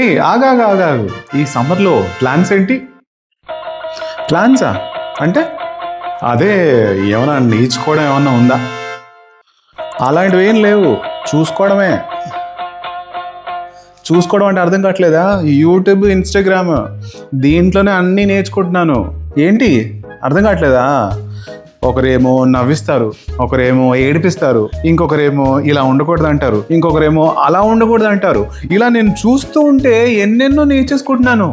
ఆగాగు. ఈ సమ్మర్లో ప్లాన్స్ ఏంటి? ప్లాన్సా అంటే అదే ఏమైనా నేర్చుకోవడం ఏమన్నా ఉందా? అలాంటివి ఏం లేవు, చూసుకోవడమే. చూసుకోవడం అంటే అర్థం కావట్లేదా? యూట్యూబ్, ఇన్స్టాగ్రామ్, దీంట్లోనే అన్నీ నేర్చుకుంటున్నాను. ఏంటి అర్థం కావట్లేదా? ఒకరేమో నవ్విస్తారు, ఒకరేమో ఏడిపిస్తారు, ఇంకొకరేమో ఇలా ఉండకూడదు అంటారు, ఇంకొకరేమో అలా ఉండకూడదు అంటారు. ఇలా నేను చూస్తూ ఉంటే ఎన్నెన్నో నేర్చేసుకుంటున్నాను.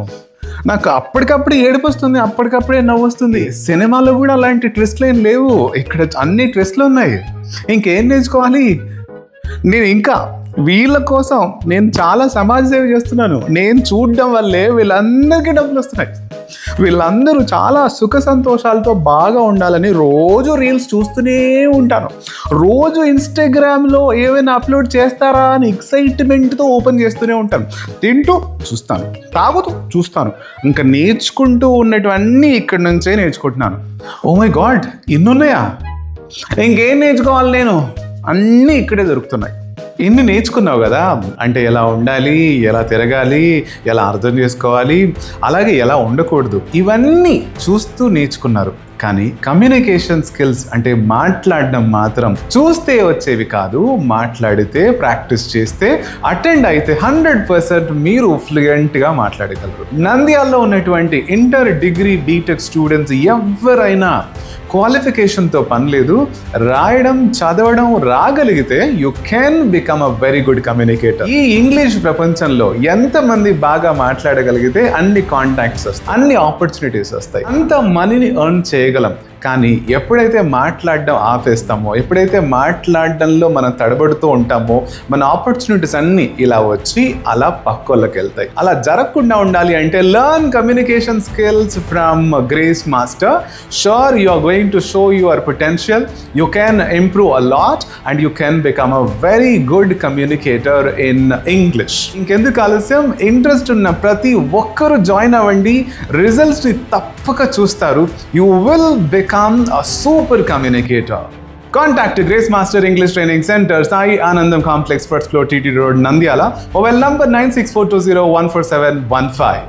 నాకు అప్పటికప్పుడు ఏడుపు వస్తుంది, అప్పటికప్పుడే నవ్వు వస్తుంది. సినిమాలో కూడా అలాంటి ట్విస్ట్లు ఏం లేవు, ఇక్కడ అన్ని ట్విస్ట్లు ఉన్నాయి. ఇంకేం నేర్చుకోవాలి? నేను ఇంకా వీళ్ళ కోసం నేను చాలా సమాజ సేవ చేస్తున్నాను. నేను చూడడం వల్లే వీళ్ళందరికీ డబ్బులు వస్తున్నాయి. వీళ్ళందరూ చాలా సుఖ సంతోషాలతో బాగా ఉండాలని రోజు రీల్స్ చూస్తూనే ఉంటాను. రోజు ఇన్స్టాగ్రామ్లో ఏమైనా అప్లోడ్ చేస్తారా అని ఎక్సైట్మెంట్తో ఓపెన్ చేస్తూనే ఉంటాను. తింటూ చూస్తాను, తాగుతూ చూస్తాను. ఇంకా నేర్చుకుంటూ ఉన్నటువన్నీ ఇక్కడి నుంచే నేర్చుకుంటున్నాను. ఓ మై గాడ్, ఇన్నున్నాయా? ఇంకేం నేర్చుకోవాలి నేను? అన్నీ ఇక్కడే దొరుకుతున్నాయి. ఇన్ని నేర్చుకున్నావు కదా, అంటే ఎలా ఉండాలి, ఎలా తిరగాలి, ఎలా అర్థం చేసుకోవాలి, అలాగే ఎలా ఉండకూడదు, ఇవన్నీ చూస్తూ నేర్చుకున్నారు. కానీ కమ్యూనికేషన్ స్కిల్స్ అంటే మాట్లాడడం మాత్రం చూస్తే వచ్చేవి కాదు, మాట్లాడితే ప్రాక్టీస్ చేస్తే అటెండ్ అయితే 100% మీరు ఫ్లూయెంట్గా మాట్లాడగలరు. నంద్యాలలో ఉన్నటువంటి ఇంటర్, డిగ్రీ, బీటెక్ స్టూడెంట్స్ ఎవరైనా క్వాలిఫికేషన్తో పని లేదు, రాయడం, చదవడం రాగలిగితే you can become a very good communicator. ఈ ఇంగ్లీష్ ప్రపంచంలో ఎంతమంది బాగా మాట్లాడగలిగితే అన్ని కాంటాక్ట్స్ వస్తాయి, అన్ని ఆపర్చునిటీస్ వస్తాయి, అంత మనీని ఎర్న్ చేయగలం. కానీ ఎప్పుడైతే మాట్లాడడం ఆపేస్తామో, ఎప్పుడైతే మాట్లాడడంలో మనం తడబడుతూ ఉంటామో, మన ఆపర్చునిటీస్ అన్నీ ఇలా వచ్చి అలా పక్కోళ్ళకి వెళ్తాయి. అలా జరగకుండా ఉండాలి అంటే learn communication skills from Grace Master. Sure you are going to show your potential. You can improve a lot and you can become a very good communicator in English. ఇంకెందుకు ఆలస్యం? ఇంట్రెస్ట్ ఉన్న ప్రతి ఒక్కరూ జాయిన్ అవ్వండి. రిజల్ట్స్ని తప్పక చూస్తారు. You will become a super communicator. Contact Grace Master English Training Center, Sai Anandam Complex, First Floor, TT Road, Nandyala. Mobile number 9642014715.